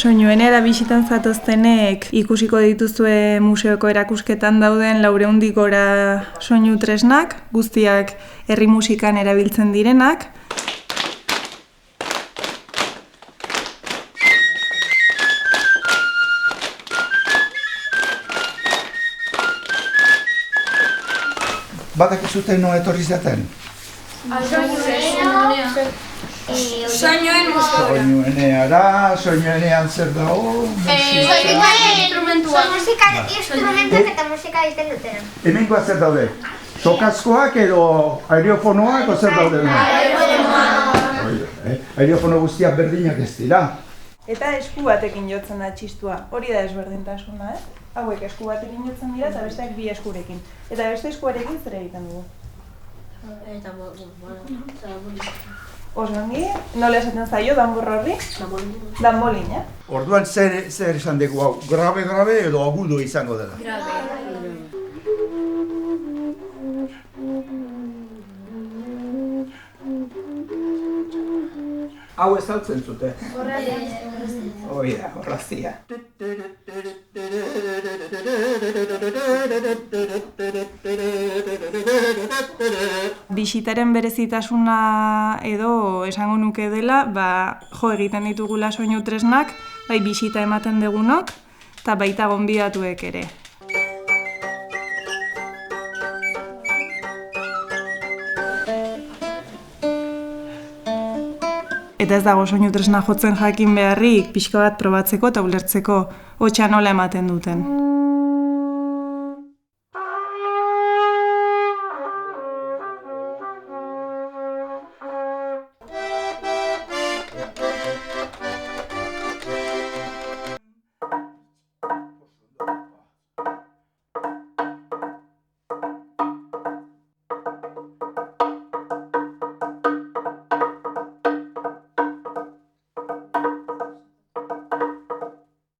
Soinuenera bisitan zatoztenek ikusiko dituzue museoko erakusketan dauden 400 gora soinu tresnak, guztiak herri musikan erabiltzen direnak. Badakizute no etorri zaten? Soinuenean zer dago? Instrumentuak eta musika egiten dutena. Hemengoa zer daude? Sokazkoak edo aerofonoak o zer daude? Aerofono guztiak berdinak ez dira. Eta esku batekin jotzen da txistua, hori da ezberdintasuna, Hauek esku batekin jotzen dira eta besteak bi eskurekin. Eta beste eskuarekin zer egiten dugu? Oso ongi, nola esaten zaio danbor horri? Danbolin, Orduan zer esan dugu hau? Grabe edo agudo izango dela? Hau ez dautzen zute? Hoi da, horrazia. Bisitaren berezitasuna edo esango nuke dela, jo egiten ditugula soinu tresnak, bai bisita ematen dugunok, eta baita gonbidatuek ere. Eta ez dago soinu tresna jotzen jakin beharrik, pixka bat probatzeko eta ulertzeko hotsa nola ematen duten.